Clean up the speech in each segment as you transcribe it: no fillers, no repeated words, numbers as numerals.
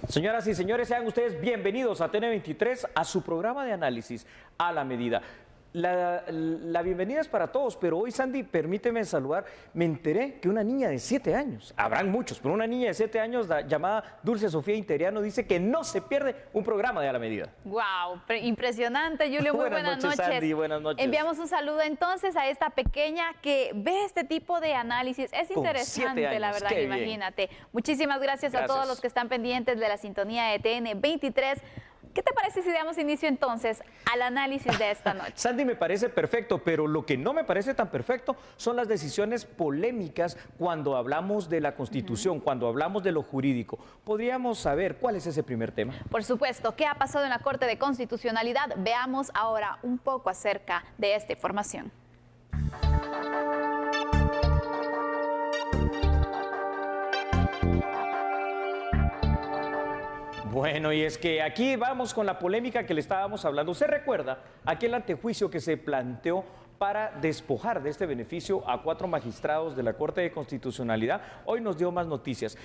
Señoras y señores, sean ustedes bienvenidos a TN23, a su programa de análisis a la medida. La bienvenida es para todos, pero hoy, Sandy, permíteme saludar. Me enteré que una niña de 7 años, habrán muchos, pero una niña de 7 años llamada Dulce Sofía Interiano dice que no se pierde un programa de A la Medida. ¡Wow! Impresionante, Julio. Muy buenas noches. Sandy, buenas noches. Enviamos un saludo entonces a esta pequeña que ve este tipo de análisis. Es interesante, la verdad, imagínate. Muchísimas gracias a todos los que están pendientes de la sintonía de TN23. ¿Qué te parece si damos inicio entonces al análisis de esta noche? Sandy, me parece perfecto, pero lo que no me parece tan perfecto son las decisiones polémicas cuando hablamos de la Constitución, cuando hablamos de lo jurídico. ¿Podríamos saber cuál es ese primer tema? Por supuesto. ¿Qué ha pasado en la Corte de Constitucionalidad? Veamos ahora un poco acerca de esta información. Bueno, y es que aquí vamos con la polémica que le estábamos hablando. ¿Se recuerda aquel antejuicio que se planteó para despojar de este beneficio a 4 magistrados de la Corte de Constitucionalidad? Hoy nos dio más noticias.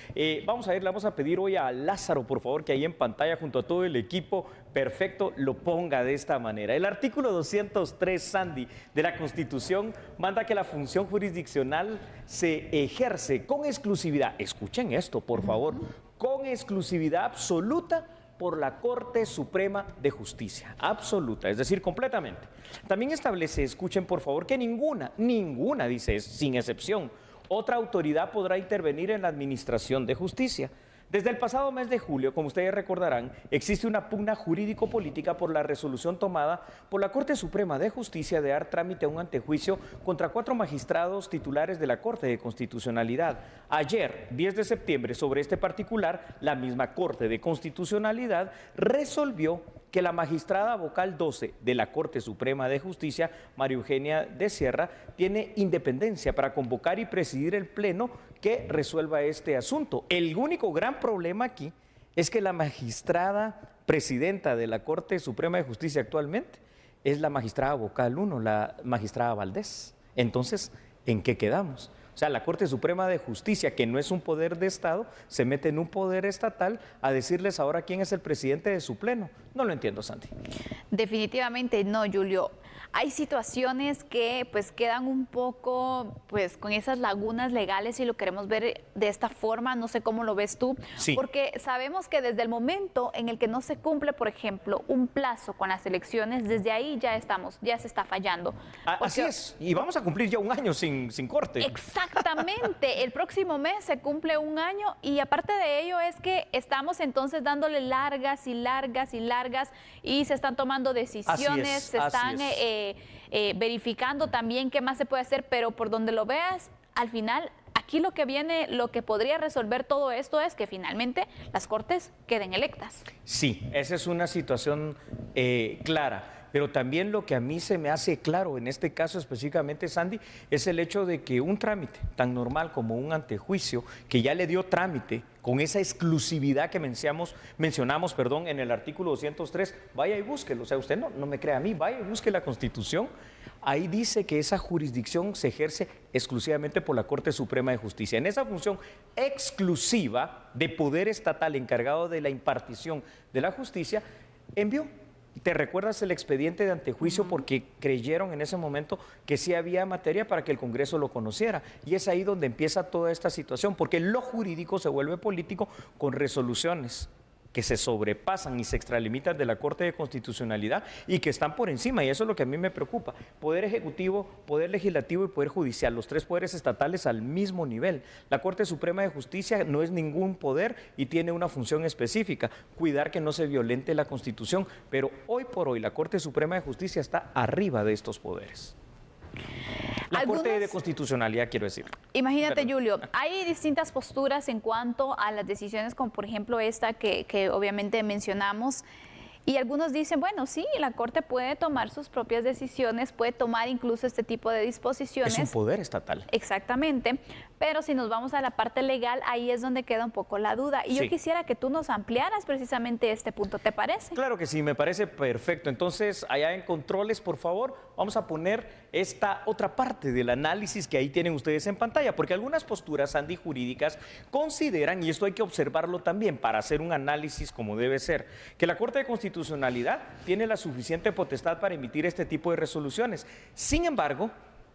Vamos a ir, le vamos a pedir hoy a Lázaro, por favor, que ahí en pantalla junto a todo el equipo perfecto lo ponga de esta manera. El artículo 203, Sandy, de la Constitución manda que la función jurisdiccional se ejerce con exclusividad. Escuchen esto, por favor. Con exclusividad absoluta por la Corte Suprema de Justicia, absoluta, es decir, completamente. También establece, escuchen por favor, que ninguna, dice, sin excepción, otra autoridad podrá intervenir en la administración de justicia. Desde el pasado mes de julio, como ustedes recordarán, existe una pugna jurídico-política por la resolución tomada por la Corte Suprema de Justicia de dar trámite a un antejuicio contra 4 magistrados titulares de la Corte de Constitucionalidad. Ayer, 10 de septiembre, sobre este particular, la misma Corte de Constitucionalidad resolvió que la magistrada vocal 12 de la Corte Suprema de Justicia, María Eugenia de Sierra, tiene independencia para convocar y presidir el pleno que resuelva este asunto. El único gran problema aquí es que la magistrada presidenta de la Corte Suprema de Justicia actualmente es la magistrada vocal 1, la magistrada Valdés. Entonces, ¿en qué quedamos? O sea, la Corte Suprema de Justicia, que no es un poder de Estado, se mete en un poder estatal a decirles ahora quién es el presidente de su pleno. No lo entiendo, Sandy. Definitivamente no, Julio. Hay situaciones que pues quedan un poco pues con esas lagunas legales, si lo queremos ver de esta forma. No sé cómo lo ves tú, sí, porque sabemos que desde el momento en el que no se cumple, por ejemplo, un plazo con las elecciones, desde ahí ya se está fallando. Así es, y vamos a cumplir ya un año sin corte. Exactamente, el próximo mes se cumple un año y aparte de ello es que estamos entonces dándole largas y largas y largas y se están tomando decisiones, se están verificando también qué más se puede hacer, pero por donde lo veas, al final, aquí lo que viene, lo que podría resolver todo esto es que finalmente las cortes queden electas. Sí, esa es una situación clara. Pero también lo que a mí se me hace claro en este caso específicamente, Sandy, es el hecho de que un trámite tan normal como un antejuicio, que ya le dio trámite con esa exclusividad que mencionamos en el artículo 203, vaya y búsquelo. O sea, usted no me crea a mí, vaya y busque la Constitución. Ahí dice que esa jurisdicción se ejerce exclusivamente por la Corte Suprema de Justicia. En esa función exclusiva de poder estatal encargado de la impartición de la justicia, envió. ¿Te recuerdas el expediente de antejuicio? Porque creyeron en ese momento que sí había materia para que el Congreso lo conociera. Y es ahí donde empieza toda esta situación, porque lo jurídico se vuelve político con resoluciones que se sobrepasan y se extralimitan de la Corte de Constitucionalidad y que están por encima, y eso es lo que a mí me preocupa. Poder Ejecutivo, Poder Legislativo y Poder Judicial, los 3 poderes estatales al mismo nivel. La Corte Suprema de Justicia no es ningún poder y tiene una función específica, cuidar que no se violente la Constitución, pero hoy por hoy la Corte Suprema de Justicia está arriba de estos poderes. La Corte de Constitucionalidad, quiero decir. Imagínate, Julio, hay distintas posturas en cuanto a las decisiones, como por ejemplo esta que obviamente mencionamos. Y algunos dicen, bueno, sí, la Corte puede tomar sus propias decisiones, puede tomar incluso este tipo de disposiciones. Es un poder estatal. Exactamente, pero si nos vamos a la parte legal, ahí es donde queda un poco la duda. Y yo quisiera que tú nos ampliaras precisamente este punto, ¿te parece? Claro que sí, me parece perfecto. Entonces, allá en controles, por favor, vamos a poner esta otra parte del análisis que ahí tienen ustedes en pantalla, porque algunas posturas antijurídicas consideran, y esto hay que observarlo también para hacer un análisis como debe ser, que la Corte de Constitucionalidad tiene la suficiente potestad para emitir este tipo de resoluciones. Sin embargo,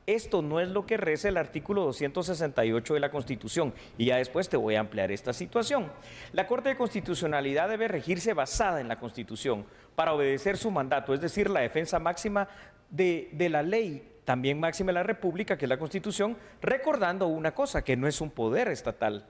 esto no es lo que reza el artículo 268 de la Constitución, y ya después te voy a ampliar esta situación. La Corte de Constitucionalidad debe regirse basada en la Constitución para obedecer su mandato, es decir, la defensa máxima de la ley, también máxima de la República, que es la Constitución, recordando una cosa, que no es un poder estatal.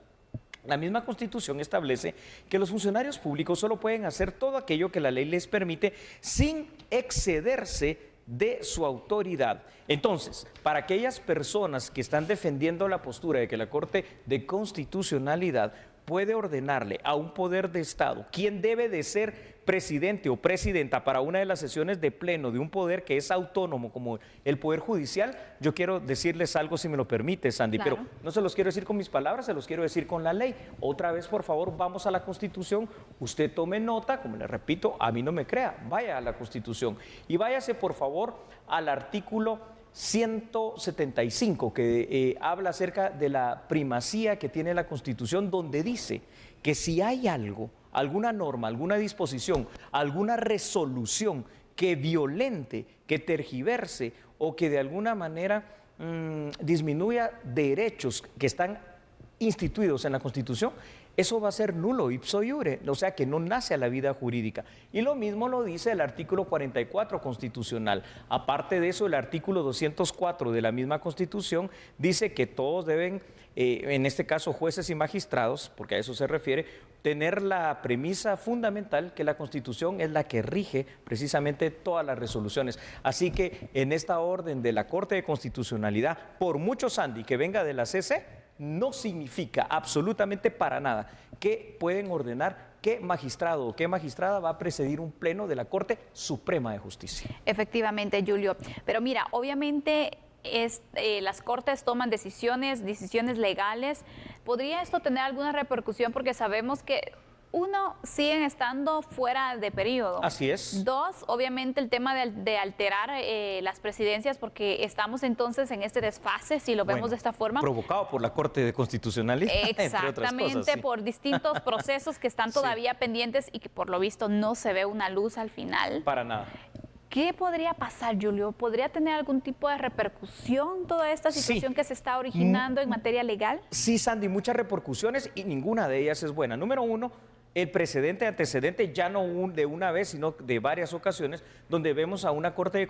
La misma Constitución establece que los funcionarios públicos solo pueden hacer todo aquello que la ley les permite sin excederse de su autoridad. Entonces, para aquellas personas que están defendiendo la postura de que la Corte de Constitucionalidad puede ordenarle a un poder de Estado quién debe de ser presidente o presidenta para una de las sesiones de pleno de un poder que es autónomo como el Poder Judicial, yo quiero decirles algo, si me lo permite, Sandy, claro. Pero no se los quiero decir con mis palabras, se los quiero decir con la ley. Otra vez, por favor, vamos a la Constitución, usted tome nota, como le repito, a mí no me crea, vaya a la Constitución y váyase, por favor, al artículo 175, que habla acerca de la primacía que tiene la Constitución, donde dice que si hay algo, alguna norma, alguna disposición, alguna resolución que violente, que tergiverse o que de alguna manera disminuya derechos que están instituidos en la Constitución, eso va a ser nulo, ipso iure, o sea que no nace a la vida jurídica. Y lo mismo lo dice el artículo 44 constitucional. Aparte de eso, el artículo 204 de la misma Constitución dice que todos deben, en este caso jueces y magistrados, porque a eso se refiere, tener la premisa fundamental que la Constitución es la que rige precisamente todas las resoluciones. Así que en esta orden de la Corte de Constitucionalidad, por mucho, Sandy, que venga de la CC, no significa absolutamente para nada que pueden ordenar qué magistrado o qué magistrada va a presidir un pleno de la Corte Suprema de Justicia. Efectivamente, Julio. Pero mira, obviamente las Cortes toman decisiones legales. ¿Podría esto tener alguna repercusión? Porque sabemos que uno, siguen estando fuera de periodo. Así es. Dos, obviamente el tema de alterar las presidencias, porque estamos entonces en este desfase, si lo vemos de esta forma. Provocado por la Corte de Constitucionalidad. Exactamente, entre otras cosas, sí. Por distintos procesos que están todavía pendientes y que por lo visto no se ve una luz al final. Para nada. ¿Qué podría pasar, Julio? ¿Podría tener algún tipo de repercusión toda esta situación que se está originando en materia legal? Sí, Sandy, muchas repercusiones y ninguna de ellas es buena. Número uno, el precedente antecedente, ya no de una vez, sino de varias ocasiones, donde vemos a una Corte de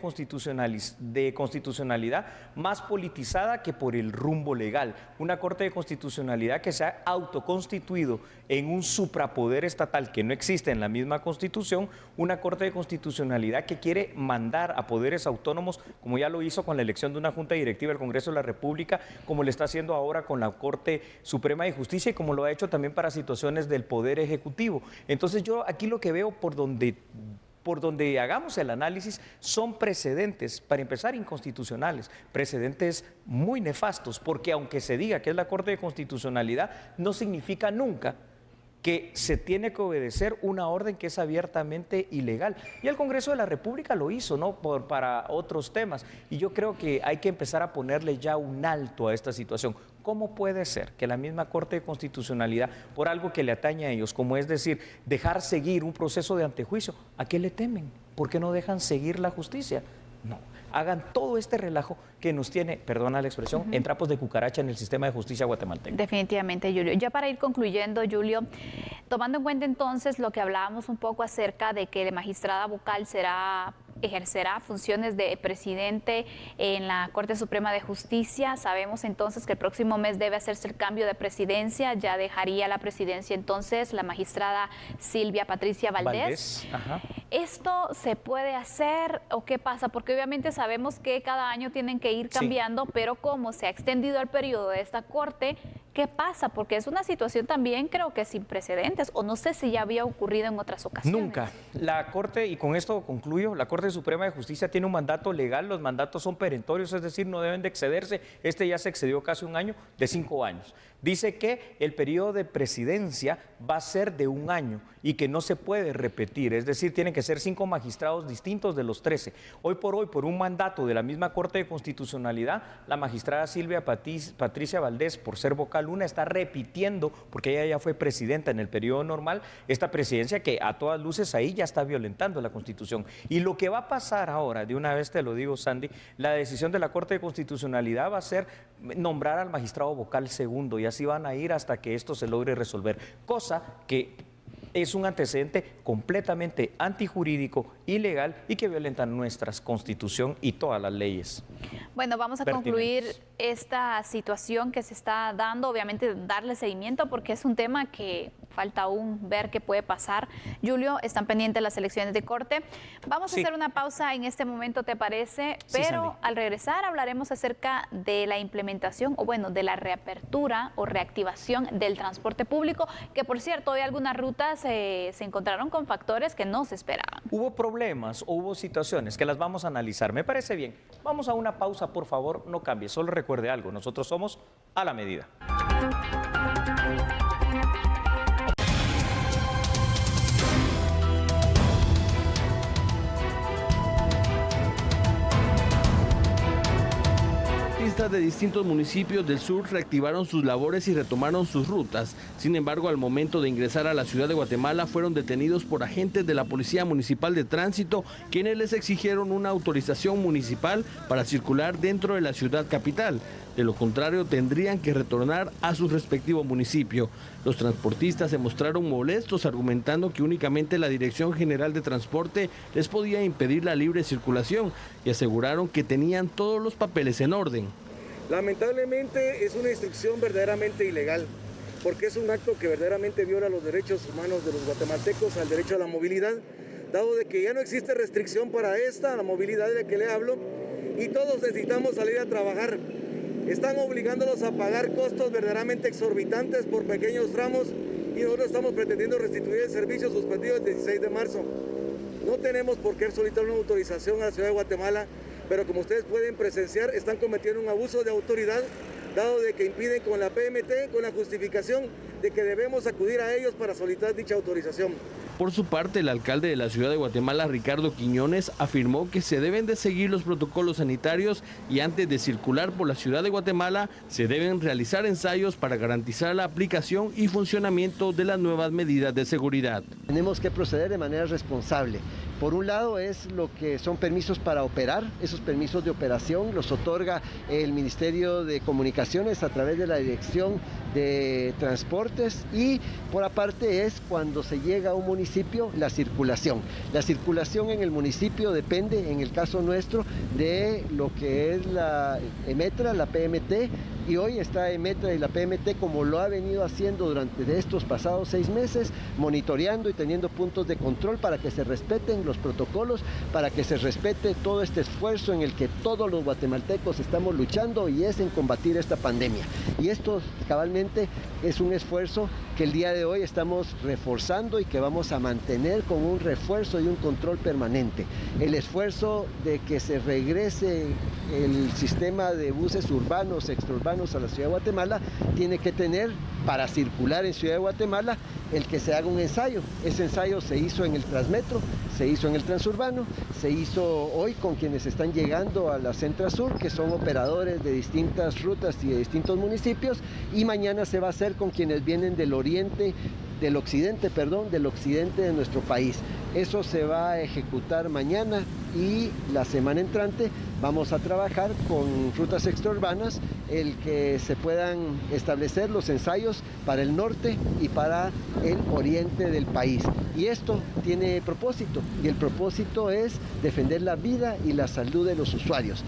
Constitucionalidad más politizada que por el rumbo legal. Una Corte de Constitucionalidad que se ha autoconstituido en un suprapoder estatal que no existe en la misma Constitución. Una Corte de Constitucionalidad que quiere mandar a poderes autónomos, como ya lo hizo con la elección de una Junta Directiva del Congreso de la República, como lo está haciendo ahora con la Corte Suprema de Justicia y como lo ha hecho también para situaciones del Poder Ejecutivo. Entonces yo aquí lo que veo por donde hagamos el análisis son precedentes, para empezar, inconstitucionales, precedentes muy nefastos, porque aunque se diga que es la Corte de Constitucionalidad, no significa nunca que se tiene que obedecer una orden que es abiertamente ilegal. Y el Congreso de la República lo hizo, ¿no? Para otros temas. Y yo creo que hay que empezar a ponerle ya un alto a esta situación. ¿Cómo puede ser que la misma Corte de Constitucionalidad, por algo que le atañe a ellos, como es decir, dejar seguir un proceso de antejuicio, ¿a qué le temen? ¿Por qué no dejan seguir la justicia? No, hagan todo este relajo que nos tiene, perdona la expresión, en trapos de cucaracha en el sistema de justicia guatemalteco. Definitivamente, Julio. Ya para ir concluyendo, Julio, tomando en cuenta entonces lo que hablábamos un poco acerca de que la magistrada vocal ejercerá funciones de presidente en la Corte Suprema de Justicia. Sabemos entonces que el próximo mes debe hacerse el cambio de presidencia, ya dejaría la presidencia entonces la magistrada Silvia Patricia Valdés. Ajá. ¿Esto se puede hacer o qué pasa? Porque obviamente sabemos que cada año tienen que ir cambiando, pero como se ha extendido el periodo de esta Corte, qué pasa, porque es una situación también creo que sin precedentes, o no sé si ya había ocurrido en otras ocasiones. Nunca. La Corte, y con esto concluyo, la Corte Suprema de Justicia tiene un mandato legal, los mandatos son perentorios, es decir, no deben de excederse. Este ya se excedió casi un año, de 5 años. Dice que el periodo de presidencia va a ser de 1 año y que no se puede repetir, es decir, tienen que ser 5 magistrados distintos de los 13. Hoy, por un mandato de la misma Corte de Constitucionalidad, la magistrada Silvia Patricia Valdés, por ser vocal 1, está repitiendo, porque ella ya fue presidenta en el periodo normal, esta presidencia que a todas luces ahí ya está violentando la Constitución. Y lo que va a pasar ahora, de una vez te lo digo, Sandy, la decisión de la Corte de Constitucionalidad va a ser nombrar al magistrado vocal segundo, y así van a ir hasta que esto se logre resolver, cosa que es un antecedente completamente antijurídico, ilegal y que violenta nuestra Constitución y todas las leyes. Bueno, vamos a concluir esta situación que se está dando, obviamente darle seguimiento porque es un tema que falta aún ver qué puede pasar. Julio, están pendientes las elecciones de Corte. Vamos a hacer una pausa en este momento, ¿te parece? Pero al regresar hablaremos acerca de la implementación, o bueno, de la reapertura o reactivación del transporte público, que por cierto, hoy algunas rutas se encontraron con factores que no se esperaban. Hubo problemas o hubo situaciones que las vamos a analizar. Me parece bien. Vamos a una pausa, por favor, no cambie. Solo recuerde algo, nosotros somos A la Medida. De distintos municipios del sur reactivaron sus labores y retomaron sus rutas. Sin embargo, al momento de ingresar a la ciudad de Guatemala fueron detenidos por agentes de la Policía Municipal de Tránsito, quienes les exigieron una autorización municipal para circular dentro de la ciudad capital. De lo contrario, tendrían que retornar a su respectivo municipio. Los transportistas se mostraron molestos, argumentando que únicamente la Dirección General de Transporte les podía impedir la libre circulación, y aseguraron que tenían todos los papeles en orden. Lamentablemente es una instrucción verdaderamente ilegal, porque es un acto que verdaderamente viola los derechos humanos de los guatemaltecos al derecho a la movilidad, dado de que ya no existe restricción para la movilidad de la que le hablo, y todos necesitamos salir a trabajar. Están obligándolos a pagar costos verdaderamente exorbitantes por pequeños tramos, y nosotros estamos pretendiendo restituir el servicio suspendido el 16 de marzo. No tenemos por qué solicitar una autorización a la ciudad de Guatemala, pero como ustedes pueden presenciar, están cometiendo un abuso de autoridad, dado de que impiden con la PMT, con la justificación de que debemos acudir a ellos para solicitar dicha autorización. Por su parte, el alcalde de la ciudad de Guatemala, Ricardo Quiñones, afirmó que se deben de seguir los protocolos sanitarios y antes de circular por la ciudad de Guatemala se deben realizar ensayos para garantizar la aplicación y funcionamiento de las nuevas medidas de seguridad. Tenemos que proceder de manera responsable. Por un lado es lo que son permisos para operar, esos permisos de operación los otorga el Ministerio de Comunicaciones a través de la Dirección de Transportes, y por aparte es cuando se llega a un municipio la circulación. La circulación en el municipio depende, en el caso nuestro, de lo que es la EMETRA, la PMT, y hoy está EMETRA y la PMT, como lo ha venido haciendo durante estos pasados 6 meses, monitoreando y teniendo puntos de control para que se respeten los protocolos, para que se respete todo este esfuerzo en el que todos los guatemaltecos estamos luchando, y es en combatir esta pandemia. Y esto cabalmente es un esfuerzo que el día de hoy estamos reforzando y que vamos a mantener con un refuerzo y un control permanente. El esfuerzo de que se regrese el sistema de buses urbanos, extraurbanos a la ciudad de Guatemala, tiene que tener, para circular en ciudad de Guatemala, el que se haga un ensayo. Ese ensayo se hizo en el Transmetro, se hizo en el Transurbano, se hizo hoy con quienes están llegando a la Centra Sur, que son operadores de distintas rutas y de distintos municipios, y mañana se va a hacer con quienes vienen del occidente de nuestro país. Eso se va a ejecutar mañana, y la semana entrante vamos a trabajar con rutas extraurbanas, el que se puedan establecer los ensayos para el norte y para el oriente del país. Y esto tiene propósito, y el propósito es defender la vida y la salud de los usuarios.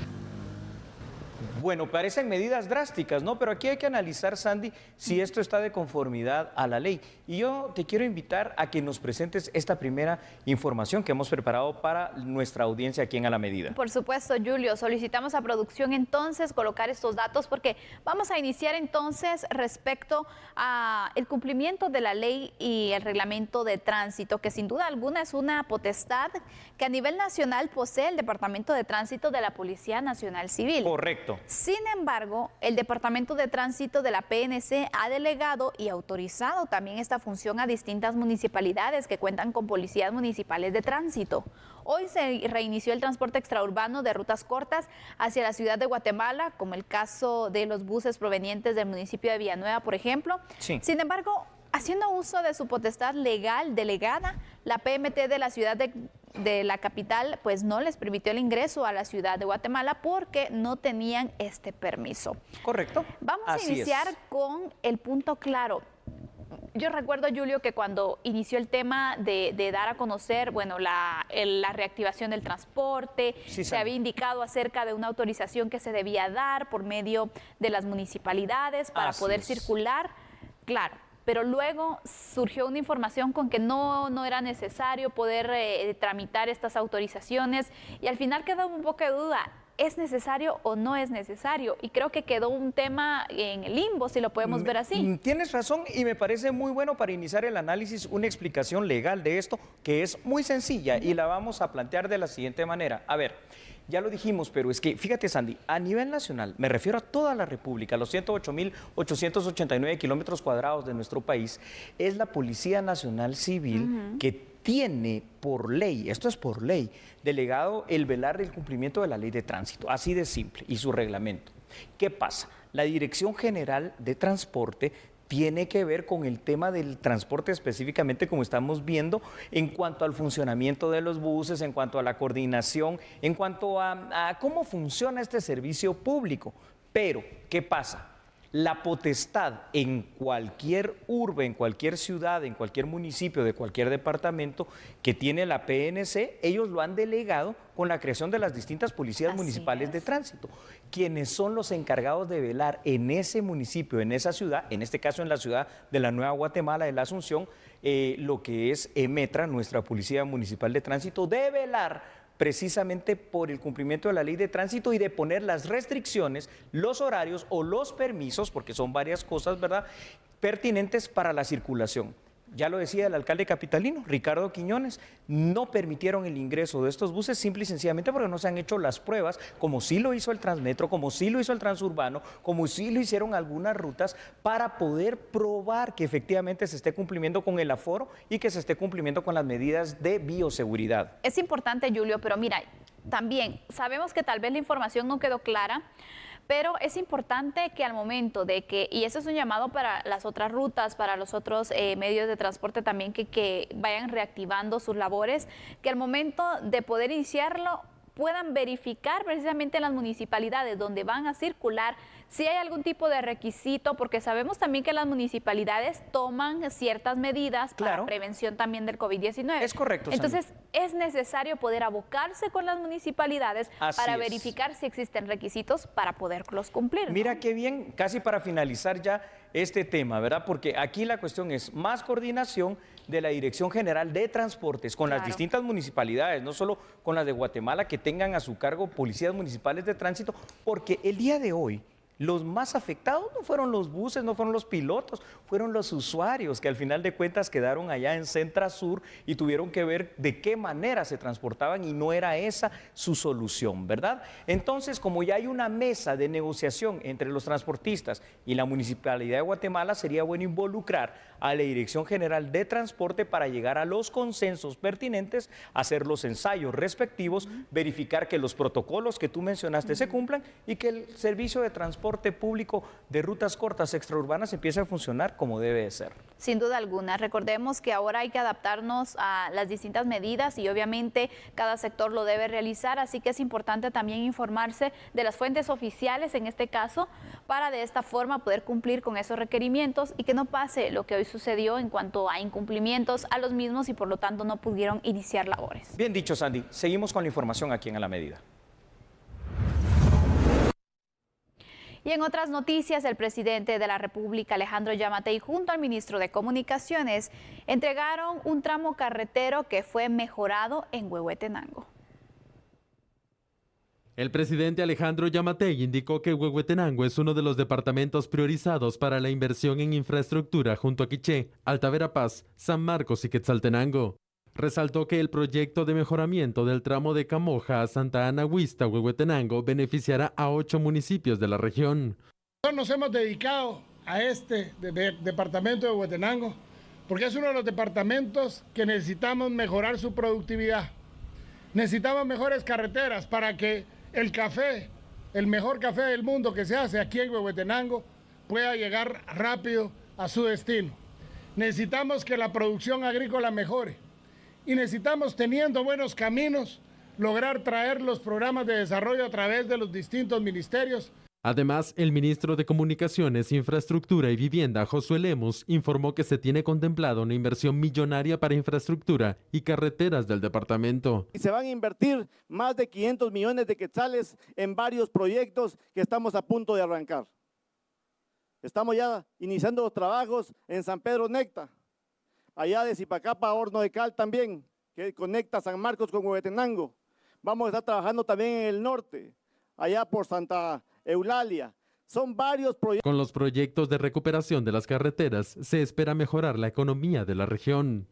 Bueno, parecen medidas drásticas, ¿no? Pero aquí hay que analizar, Sandy, si esto está de conformidad a la ley. Y yo te quiero invitar a que nos presentes esta primera información que hemos preparado para nuestra audiencia aquí en A la Medida. Por supuesto, Julio. Solicitamos a producción entonces colocar estos datos porque vamos a iniciar entonces respecto a el cumplimiento de la ley y el reglamento de tránsito, que sin duda alguna es una potestad que a nivel nacional posee el Departamento de Tránsito de la Policía Nacional Civil. Correcto. Sin embargo, el Departamento de Tránsito de la PNC ha delegado y autorizado también esta función a distintas municipalidades que cuentan con policías municipales de tránsito. Hoy se reinició el transporte extraurbano de rutas cortas hacia la ciudad de Guatemala, como el caso de los buses provenientes del municipio de Villanueva, por ejemplo. Sí. Sin embargo, haciendo uso de su potestad legal delegada, la PMT de la ciudad de la capital pues no les permitió el ingreso a la ciudad de Guatemala porque no tenían este permiso. Correcto. Vamos a iniciar con el punto claro. Yo recuerdo, Julio, que cuando inició el tema de dar a conocer, bueno, la reactivación del transporte, se había indicado acerca de una autorización que se debía dar por medio de las municipalidades para poder circular. Claro. Pero luego surgió una información con que no era necesario poder tramitar estas autorizaciones y al final quedó un poco de duda, ¿es necesario o no es necesario? Y creo que quedó un tema en el limbo, si lo podemos ver así. Tienes razón y me parece muy bueno para iniciar el análisis una explicación legal de esto que es muy sencilla y la vamos a plantear de la siguiente manera. A ver, ya lo dijimos, pero es que, fíjate, Sandy, a nivel nacional, me refiero a toda la República, los 108.889 kilómetros cuadrados de nuestro país, es la Policía Nacional Civil que tiene por ley, esto es por ley, delegado el velar del cumplimiento de la ley de tránsito, así de simple, y su reglamento. ¿Qué pasa? La Dirección General de Transporte tiene que ver con el tema del transporte específicamente, como estamos viendo, en cuanto al funcionamiento de los buses, en cuanto a la coordinación, en cuanto a cómo funciona este servicio público. Pero, ¿qué pasa? La potestad en cualquier urbe, en cualquier ciudad, en cualquier municipio, de cualquier departamento que tiene la PNC, ellos lo han delegado con la creación de las distintas policías municipales de tránsito, quienes son los encargados de velar en ese municipio, en esa ciudad, en este caso en la ciudad de la Nueva Guatemala, de la Asunción, lo que es EMETRA, nuestra Policía Municipal de Tránsito, de velar precisamente por el cumplimiento de la ley de tránsito y de poner las restricciones, los horarios o los permisos, porque son varias cosas, ¿verdad?, pertinentes para la circulación. Ya lo decía el alcalde capitalino, Ricardo Quiñones, no permitieron el ingreso de estos buses simple y sencillamente porque no se han hecho las pruebas, como sí lo hizo el Transmetro, como sí lo hizo el Transurbano, como sí lo hicieron algunas rutas, para poder probar que efectivamente se esté cumpliendo con el aforo y que se esté cumpliendo con las medidas de bioseguridad. Es importante, Julio, pero mira, también sabemos que tal vez la información no quedó clara, pero es importante que al momento de que, y eso es un llamado para las otras rutas, para los otros medios de transporte también que vayan reactivando sus labores, que al momento de poder iniciarlo puedan verificar precisamente en las municipalidades donde van a circular si hay algún tipo de requisito, porque sabemos también que las municipalidades toman ciertas medidas para prevención también del COVID-19. Es correcto, Entonces, es necesario poder abocarse con las municipalidades para verificar si existen requisitos para poderlos cumplir, ¿no? Mira qué bien, casi para finalizar ya este tema, ¿verdad? Porque aquí la cuestión es más coordinación de la Dirección General de Transportes con las distintas municipalidades, no solo con las de Guatemala, que tengan a su cargo policías municipales de tránsito, porque el día de hoy los más afectados no fueron los buses, no fueron los pilotos, fueron los usuarios que al final de cuentas quedaron allá en Centrasur y tuvieron que ver de qué manera se transportaban y no era esa su solución, ¿verdad? Entonces, como ya hay una mesa de negociación entre los transportistas y la Municipalidad de Guatemala, sería bueno involucrar a la Dirección General de Transporte para llegar a los consensos pertinentes, hacer los ensayos respectivos, verificar que los protocolos que tú mencionaste se cumplan y que el servicio de transporte público de rutas cortas extraurbanas empiece a funcionar como debe de ser. Sin duda alguna. Recordemos que ahora hay que adaptarnos a las distintas medidas y obviamente cada sector lo debe realizar, así que es importante también informarse de las fuentes oficiales en este caso para de esta forma poder cumplir con esos requerimientos y que no pase lo que hoy sucedió en cuanto a incumplimientos a los mismos y por lo tanto no pudieron iniciar labores. Bien dicho, Sandy. Seguimos con la información aquí en A la Medida. Y en otras noticias, el presidente de la República, Alejandro Yamatei, junto al ministro de Comunicaciones, entregaron un tramo carretero que fue mejorado en Huehuetenango. El presidente Alejandro Yamatei indicó que Huehuetenango es uno de los departamentos priorizados para la inversión en infraestructura junto a Quiché, Alta Verapaz, San Marcos y Quetzaltenango. Resaltó que el proyecto de mejoramiento del tramo de Camoja a Santa Ana Huista, Huehuetenango, beneficiará a 8 municipios de la región. Nos hemos dedicado a este departamento de Huehuetenango porque es uno de los departamentos que necesitamos mejorar su productividad. Necesitamos mejores carreteras para que el café, el mejor café del mundo que se hace aquí en Huehuetenango, pueda llegar rápido a su destino. Necesitamos que la producción agrícola mejore. Y necesitamos, teniendo buenos caminos, lograr traer los programas de desarrollo a través de los distintos ministerios. Además, el ministro de Comunicaciones, Infraestructura y Vivienda, Josué Lemus, informó que se tiene contemplado una inversión millonaria para infraestructura y carreteras del departamento. Se van a invertir más de 500 millones de quetzales en varios proyectos que estamos a punto de arrancar. Estamos ya iniciando los trabajos en San Pedro Necta, allá de Zipacapa a Horno de Cal también, que conecta San Marcos con Huehuetenango. Vamos a estar trabajando también en el norte, allá por Santa Eulalia. Son varios proyectos. Con los proyectos de recuperación de las carreteras, se espera mejorar la economía de la región.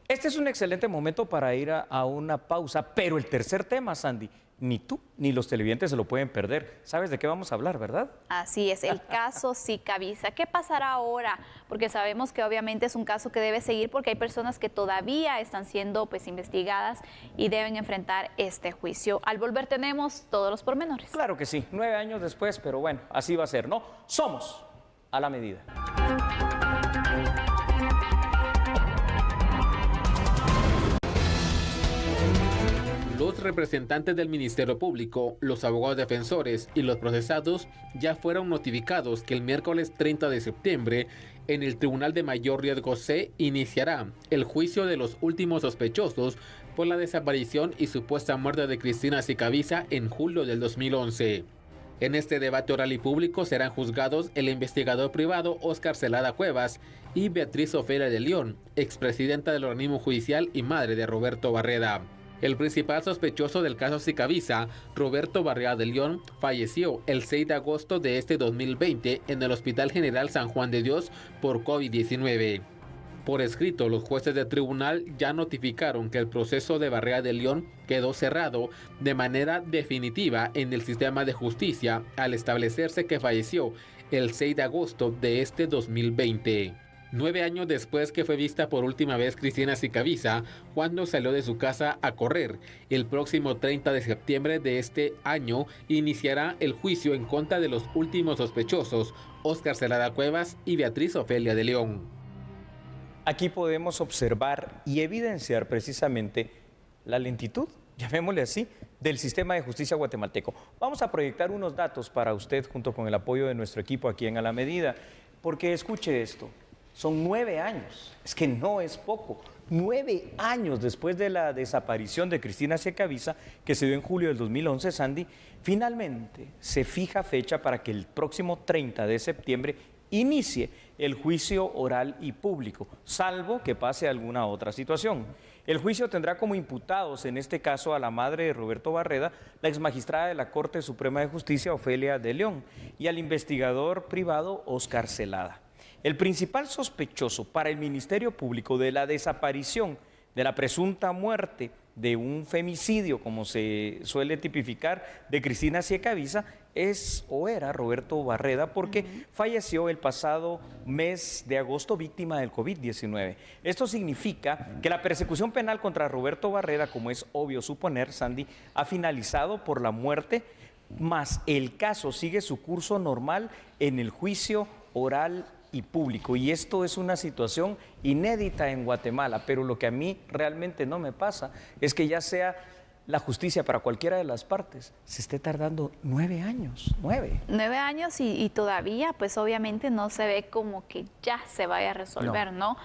Este es un excelente momento para ir a una pausa, pero el tercer tema, Sandy, ni tú ni los televidentes se lo pueden perder. ¿Sabes de qué vamos a hablar, verdad? Así es, el caso Sicavisa. ¿Qué pasará ahora? Porque sabemos que obviamente es un caso que debe seguir porque hay personas que todavía están siendo investigadas y deben enfrentar este juicio. Al volver tenemos todos los pormenores. Claro que sí, 9 años después, pero bueno, así va a ser, ¿no? Somos a la medida. Los representantes del Ministerio Público, los abogados defensores y los procesados ya fueron notificados que el miércoles 30 de septiembre en el Tribunal de Mayor Riesgo C iniciará el juicio de los últimos sospechosos por la desaparición y supuesta muerte de Cristina Sicavisa en julio del 2011. En este debate oral y público serán juzgados el investigador privado Óscar Celada Cuevas y Beatriz Ofelia de León, expresidenta del organismo judicial y madre de Roberto Barreda. El principal sospechoso del caso Sicavisa, Roberto Barreda de León, falleció el 6 de agosto de este 2020 en el Hospital General San Juan de Dios por COVID-19. Por escrito, los jueces del tribunal ya notificaron que el proceso de Barreda de León quedó cerrado de manera definitiva en el sistema de justicia al establecerse que falleció el 6 de agosto de este 2020. 9 años después que fue vista por última vez Cristina Sicavisa, cuando salió de su casa a correr, el próximo 30 de septiembre de este año iniciará el juicio en contra de los últimos sospechosos, Óscar Celada Cuevas y Beatriz Ofelia de León. Aquí podemos observar y evidenciar precisamente la lentitud, llamémosle así, del sistema de justicia guatemalteco. Vamos a proyectar unos datos para usted junto con el apoyo de nuestro equipo aquí en A la Medida, porque escuche esto. Son 9 años, es que no es poco. 9 años después de la desaparición de Cristina Sicavisa, que se dio en julio del 2011, Sandy, finalmente se fija fecha para que el próximo 30 de septiembre inicie el juicio oral y público, salvo que pase alguna otra situación. El juicio tendrá como imputados, en este caso, a la madre de Roberto Barreda, la exmagistrada de la Corte Suprema de Justicia, Ofelia de León, y al investigador privado, Óscar Celada. El principal sospechoso para el Ministerio Público de la desaparición, de la presunta muerte, de un femicidio, como se suele tipificar, de Cristina Sicavisa, es o era Roberto Barreda, porque falleció el pasado mes de agosto víctima del COVID-19. Esto significa que la persecución penal contra Roberto Barreda, como es obvio suponer, Sandy, ha finalizado por la muerte, más el caso sigue su curso normal en el juicio oral y público, y esto es una situación inédita en Guatemala, pero lo que a mí realmente no me pasa es que ya sea la justicia para cualquiera de las partes, se esté tardando 9 años, 9 años y todavía pues obviamente no se ve como que ya se vaya a resolver, ¿no?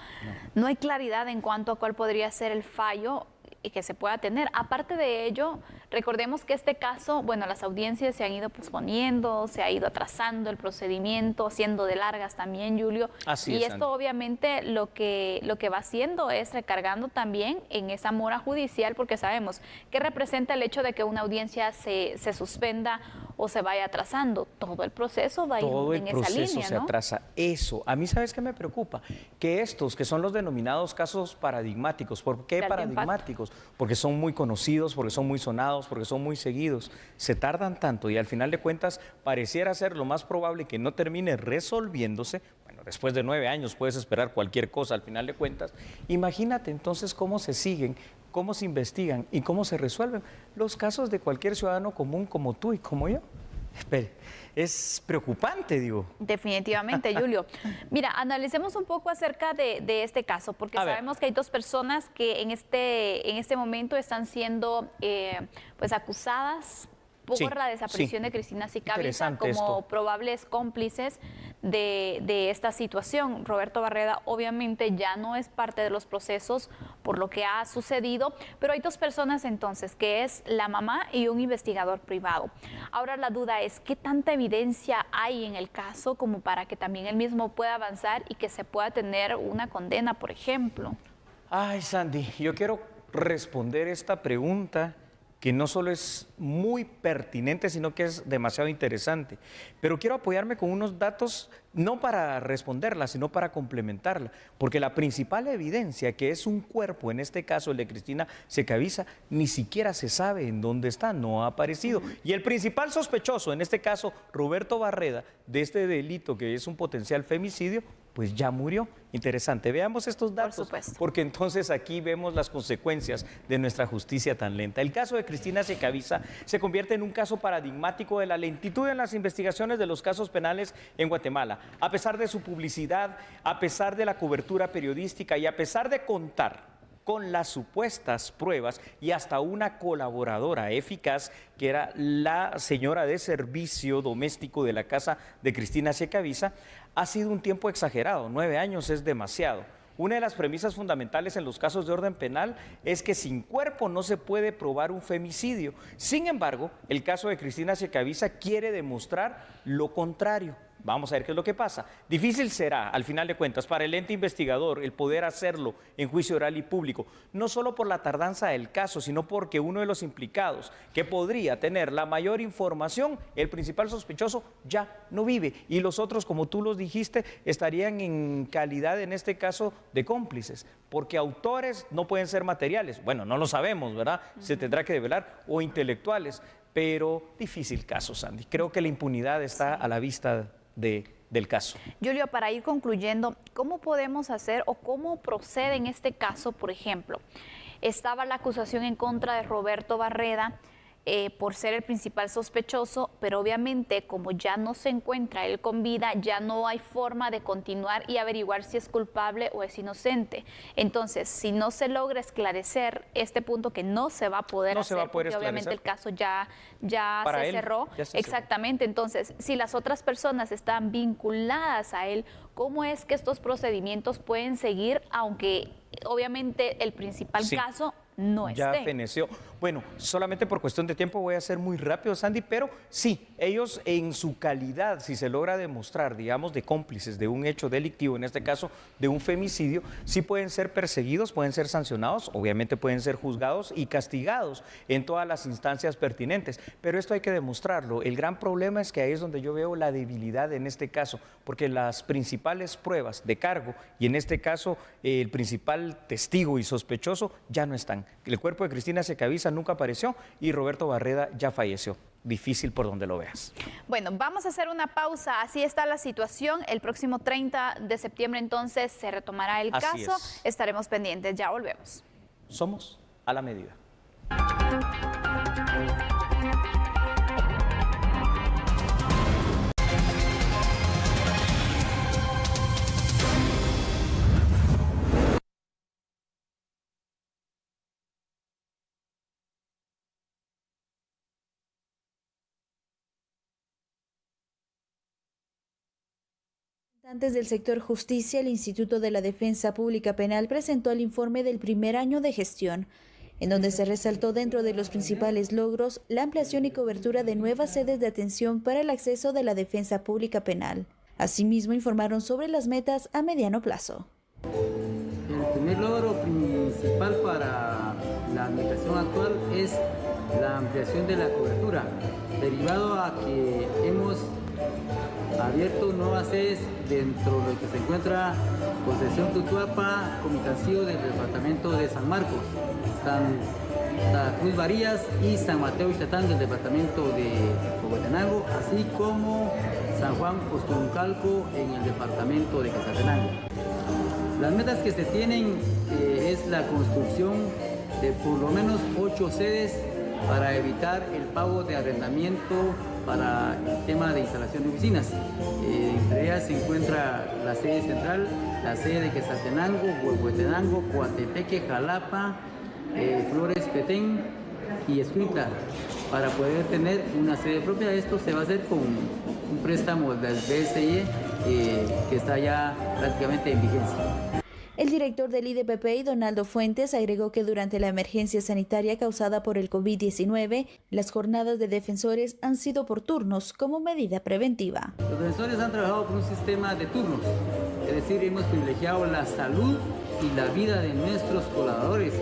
No hay claridad en cuanto a cuál podría ser el fallo que se pueda tener. Aparte de ello, Recordemos que este caso, bueno, las audiencias se han ido posponiendo, se ha ido atrasando el procedimiento, siendo de largas también, Julio. Así y es, esto Sandy. obviamente lo que va haciendo es recargando también en esa mora judicial, porque sabemos que representa el hecho de que una audiencia se suspenda o se vaya atrasando. Todo el proceso va a ir en esa línea, ¿no? Todo el proceso se atrasa. Eso, a mí, ¿sabes qué me preocupa? Que estos, que son los denominados casos paradigmáticos, ¿por qué paradigmáticos? Porque son muy conocidos, porque son muy sonados, porque son muy seguidos, se tardan tanto y al final de cuentas pareciera ser lo más probable que no termine resolviéndose. Bueno, después de 9 años puedes esperar cualquier cosa al final de cuentas. Imagínate entonces cómo se siguen, cómo se investigan y cómo se resuelven los casos de cualquier ciudadano común como tú y como yo. Espere, es preocupante, digo. Definitivamente, Julio. Mira, analicemos un poco acerca de este caso, porque sabemos que hay 2 personas que en este momento están siendo pues acusadas por la desaparición de Cristina Sicavisa como probables cómplices de esta situación. Roberto Barreda obviamente ya no es parte de los procesos por lo que ha sucedido, pero hay 2 personas entonces, que es la mamá y un investigador privado. Ahora la duda es, ¿qué tanta evidencia hay en el caso como para que también él mismo pueda avanzar y que se pueda tener una condena, por ejemplo? Ay, Sandy, yo quiero responder esta pregunta que no solo es muy pertinente, sino que es demasiado interesante. Pero quiero apoyarme con unos datos, no para responderla, sino para complementarla, porque la principal evidencia, que es un cuerpo, en este caso el de Cristina Sicavisa, ni siquiera se sabe en dónde está, no ha aparecido. Y el principal sospechoso, en este caso Roberto Barreda, de este delito que es un potencial femicidio, pues ya murió. Interesante. Veamos estos datos, porque entonces aquí vemos las consecuencias de nuestra justicia tan lenta. El caso de Cristina Sicavisa se convierte en un caso paradigmático de la lentitud en las investigaciones de los casos penales en Guatemala. A pesar de su publicidad, a pesar de la cobertura periodística y a pesar de contar con las supuestas pruebas y hasta una colaboradora eficaz, que era la señora de servicio doméstico de la casa de Cristina Sicavisa, ha sido un tiempo exagerado. 9 años es demasiado. Una de las premisas fundamentales en los casos de orden penal es que sin cuerpo no se puede probar un femicidio. Sin embargo, el caso de Cristina Sicavisa quiere demostrar lo contrario. Vamos a ver qué es lo que pasa. Difícil será, al final de cuentas, para el ente investigador el poder hacerlo en juicio oral y público, no solo por la tardanza del caso, sino porque uno de los implicados que podría tener la mayor información, el principal sospechoso, ya no vive. Y los otros, como tú los dijiste, estarían en calidad, en este caso, de cómplices, porque autores no pueden ser materiales. Bueno, no lo sabemos, ¿verdad? Se tendrá que develar, o intelectuales, pero difícil caso, Sandy. Creo que la impunidad está a la vista del caso. Julio, para ir concluyendo, ¿cómo podemos hacer o cómo procede en este caso, por ejemplo? Estaba la acusación en contra de Roberto Barreda por ser el principal sospechoso, pero obviamente como ya no se encuentra él con vida, ya no hay forma de continuar y averiguar si es culpable o es inocente. Entonces, si no se logra esclarecer este punto, que no se va a poder hacer, porque obviamente el caso ya se cerró. Exactamente. Entonces, si las otras personas están vinculadas a él, ¿cómo es que estos procedimientos pueden seguir, aunque obviamente el principal caso no esté? Ya feneció. Bueno, solamente por cuestión de tiempo voy a ser muy rápido, Sandy, pero sí, ellos en su calidad, si se logra demostrar, digamos, de cómplices de un hecho delictivo, en este caso de un femicidio, sí pueden ser perseguidos, pueden ser sancionados, obviamente pueden ser juzgados y castigados en todas las instancias pertinentes, pero esto hay que demostrarlo. El gran problema es que ahí es donde yo veo la debilidad en este caso, porque las principales pruebas de cargo, y en este caso el principal testigo y sospechoso, ya no están. El cuerpo de Cristina Sicavisa nunca apareció y Roberto Barreda ya falleció. Difícil por donde lo veas. Bueno, vamos a hacer una pausa. Así está la situación. El próximo 30 de septiembre entonces se retomará el caso. Estaremos pendientes. Ya volvemos. Somos a la medida. Antes del sector justicia, el Instituto de la Defensa Pública Penal presentó el informe del primer año de gestión. en donde se resaltó dentro de los principales logros la ampliación y cobertura de nuevas sedes de atención para el acceso de la defensa pública penal. Asimismo, informaron sobre las metas a mediano plazo. El primer logro principal para la administración actual es la ampliación de la cobertura, derivado a que hemos abierto nuevas sedes dentro de lo que se encuentra Concepción Tutuapa, Comitancillo del departamento de San Marcos, Santa Cruz Varillas y San Mateo Ixtatán del departamento de Huehuetenango, así como San Juan Osturuncalco en el departamento de Quetzaltenango. Las metas que se tienen es la construcción de por lo menos 8 sedes para evitar el pago de arrendamiento para el tema de instalación de oficinas. Entre ellas se encuentra la sede central, la sede de Quetzaltenango, Huehuetenango, Coatepeque, Jalapa, Flores, Petén y Escuintla. Para poder tener una sede propia, esto se va a hacer con un préstamo del BCE que está ya prácticamente en vigencia. El director del IDPPI, Donaldo Fuentes, agregó que durante la emergencia sanitaria causada por el COVID-19, las jornadas de defensores han sido por turnos como medida preventiva. Los defensores han trabajado con un sistema de turnos, es decir, hemos privilegiado la salud y la vida de nuestros colaboradores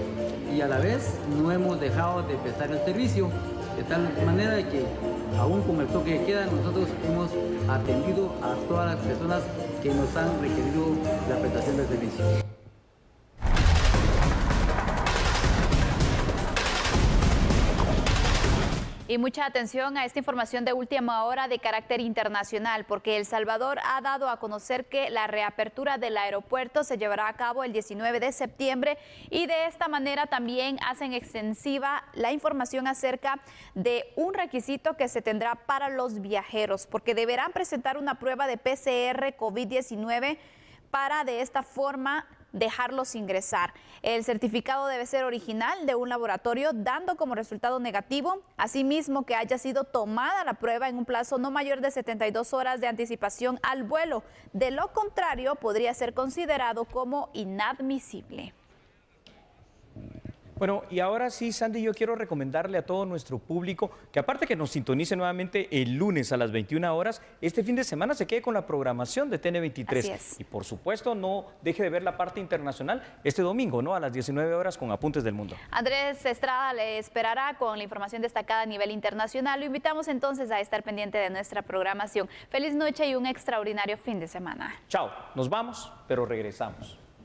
y a la vez no hemos dejado de prestar el servicio, de tal manera de que aún con el toque de queda nosotros hemos atendido a todas las personas que nos han requerido la prestación del servicio. Y mucha atención a esta información de última hora de carácter internacional, porque El Salvador ha dado a conocer que la reapertura del aeropuerto se llevará a cabo el 19 de septiembre y de esta manera también hacen extensiva la información acerca de un requisito que se tendrá para los viajeros, porque deberán presentar una prueba de PCR COVID-19 para de esta forma dejarlos ingresar. El certificado debe ser original de un laboratorio dando como resultado negativo, asimismo que haya sido tomada la prueba en un plazo no mayor de 72 horas de anticipación al vuelo. De lo contrario, podría ser considerado como inadmisible. Bueno, y ahora sí, Sandy, yo quiero recomendarle a todo nuestro público que aparte que nos sintonice nuevamente el lunes a las 21 horas, este fin de semana se quede con la programación de TN23. Así es. Y por supuesto, no deje de ver la parte internacional este domingo, ¿no? A las 19 horas con Apuntes del Mundo. Andrés Estrada le esperará con la información destacada a nivel internacional. Lo invitamos entonces a estar pendiente de nuestra programación. Feliz noche y un extraordinario fin de semana. Chao, nos vamos, pero regresamos.